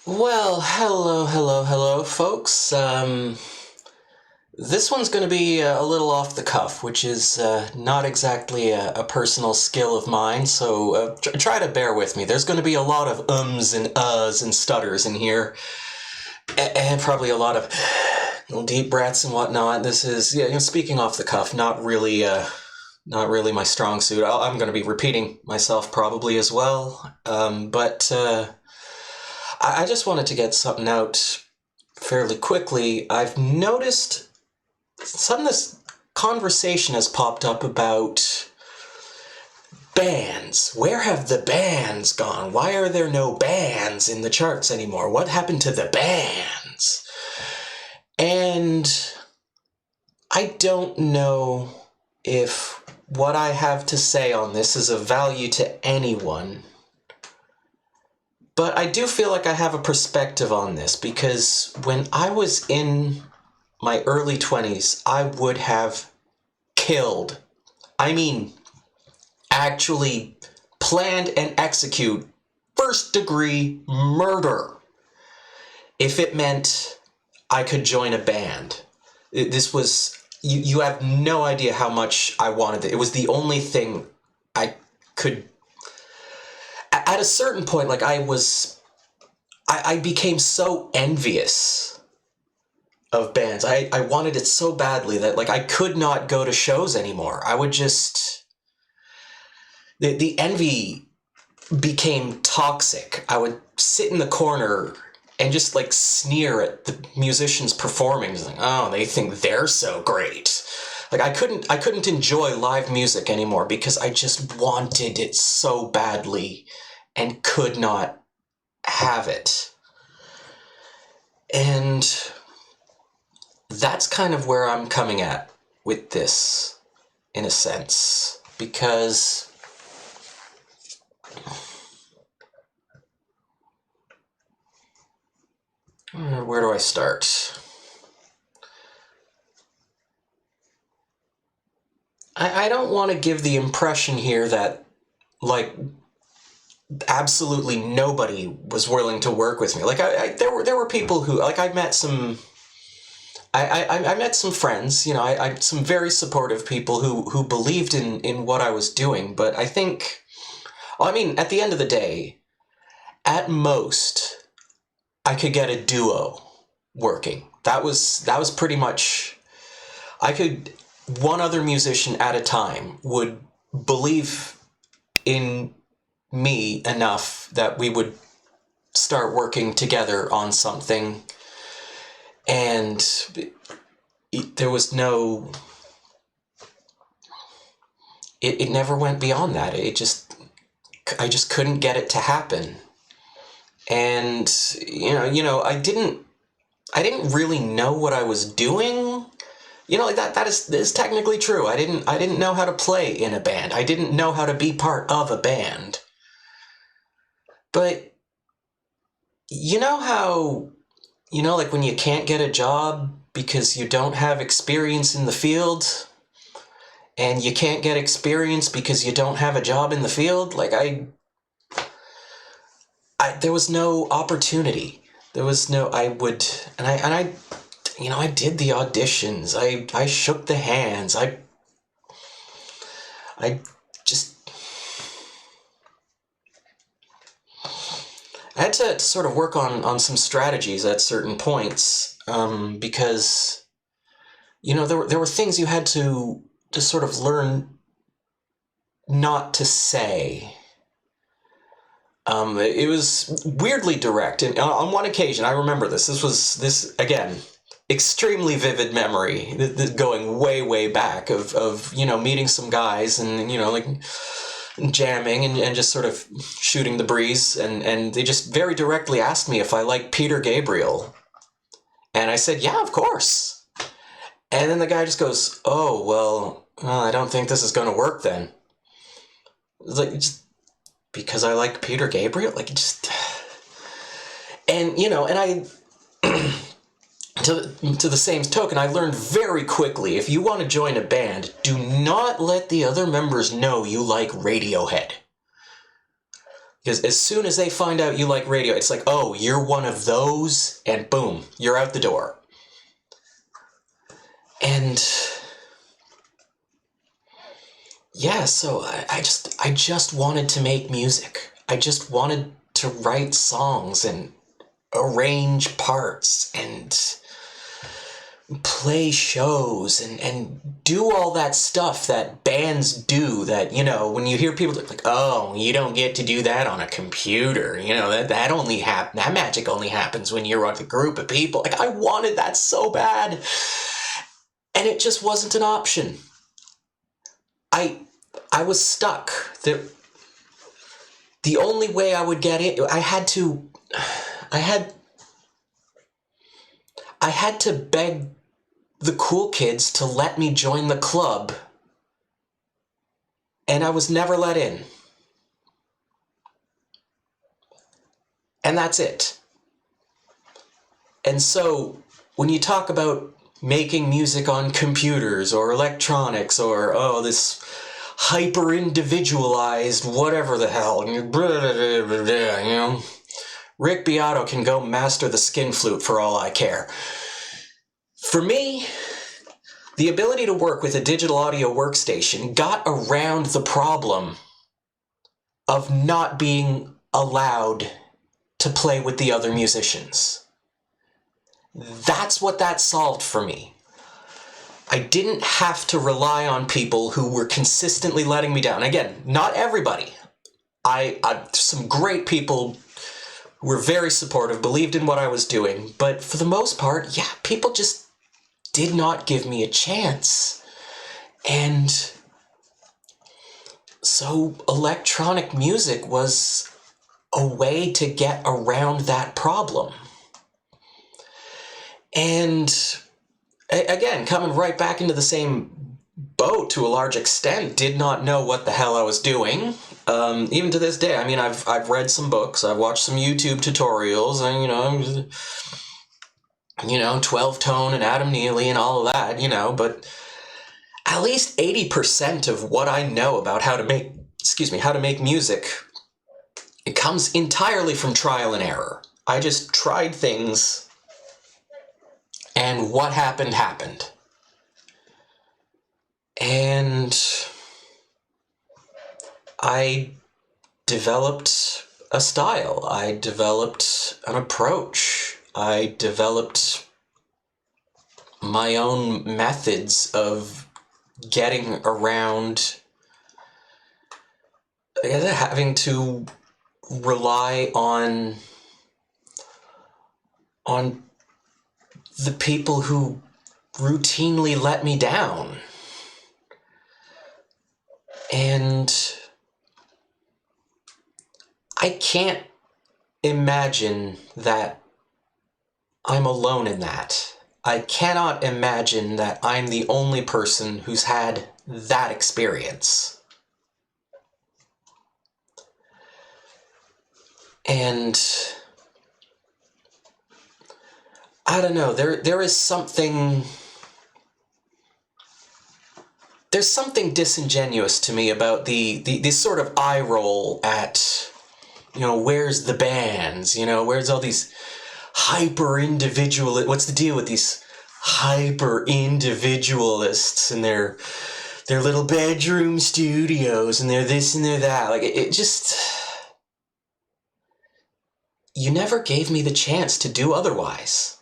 Well, hello, folks. This one's going to be a little off the cuff, which is not exactly a personal skill of mine, so try to bear with me. There's going to be a lot of ums and uhs and stutters in here, and probably a lot of little deep breaths and whatnot. This is, speaking off the cuff, not really my strong suit. I'm going to be repeating myself probably as well, but I just wanted to get something out fairly quickly. I've noticed some of this conversation has popped up about bands. Where have the bands gone? Why are there no bands in the charts anymore? What happened to the bands? And I don't know if what I have to say on this is of value to anyone. But I do feel like I have a perspective on this because when I was in my early 20s, I would have killed. I mean, actually planned and execute first degree murder if it meant I could join a band. This was, you have no idea how much I wanted it. It was the only thing I could. At a certain point, like I became so envious of bands. I wanted it so badly that like I could not go to shows anymore. I would just, the envy became toxic. I would sit in the corner and just like sneer at the musicians performing. Like, oh, they think they're so great. Like I couldn't enjoy live music anymore because I just wanted it so badly and could not have it. And that's kind of where I'm coming at with this, in a sense, because where do I start? I don't want to give the impression here that, like, absolutely nobody was willing to work with me. Like, there were people who, like, I met some friends, some very supportive people who believed in what I was doing. But I think, well, I mean, at the end of the day, at most, I could get a duo working. That was pretty much, I could, one other musician at a time would believe in me enough that we would start working together on something, and there was no, it never went beyond that. I just couldn't get it to happen. And I didn't really know what I was doing. Like that is technically true. I didn't know how to play in a band. I didn't know how to be part of a band. But you know how, like when you can't get a job because you don't have experience in the field, and you can't get experience because you don't have a job in the field? Like there was no opportunity. There was no, I would, I did the auditions. I shook the hands. I just, I had to sort of work on some strategies at certain points, because, there were things you had to sort of learn not to say. It was weirdly direct, and on one occasion, I remember this. This again, extremely vivid memory, going way back of meeting some guys and like jamming and just sort of shooting the breeze, and they just very directly asked me if I like Peter Gabriel, and I said, yeah, of course. And then the guy just goes, oh, well, I don't think this is going to work then. It's like, just because I like Peter Gabriel? Like, just... And, and I... to the same token, I learned very quickly, if you want to join a band, do not let the other members know you like Radiohead. Because as soon as they find out you like radio, it's like, oh, you're one of those, and boom, you're out the door. And yeah, so I just wanted to make music. I just wanted to write songs and arrange parts and play shows and do all that stuff that bands do, that, you know, when you hear people like, oh, you don't get to do that on a computer, you know, that magic only happens when you're with a group of people. Like, I wanted that so bad, and it just wasn't an option. I was stuck. The only way I would get it, I had to beg the cool kids to let me join the club, and I was never let in. And that's it. And so when you talk about making music on computers or electronics or, oh, this hyper-individualized whatever the hell, you know, Rick Beato can go master the skin flute for all I care. For me, the ability to work with a digital audio workstation got around the problem of not being allowed to play with the other musicians. That's what that solved for me. I didn't have to rely on people who were consistently letting me down. Again, not everybody. Some great people who were very supportive, believed in what I was doing, but for the most part, yeah, people just did not give me a chance. And so electronic music was a way to get around that problem. And again, coming right back into the same boat to a large extent, did not know what the hell I was doing. Even to this day, I mean, I've read some books, I've watched some YouTube tutorials, and, you know, 12-tone and Adam Neely and all of that, you know, but at least 80% of what I know about how to make music, it comes entirely from trial and error. I just tried things, and what happened, happened. And I developed a style. I developed an approach. I developed my own methods of getting around having to rely on the people who routinely let me down. And I can't imagine that I'm alone in that. I cannot imagine that I'm the only person who's had that experience. And I don't know, there is something... There's something disingenuous to me about the sort of eye roll at, you know, where's the bands? You know, where's all these hyper-individual... What's the deal with these hyper-individualists and their little bedroom studios and their this and their that? Like, it just... You never gave me the chance to do otherwise.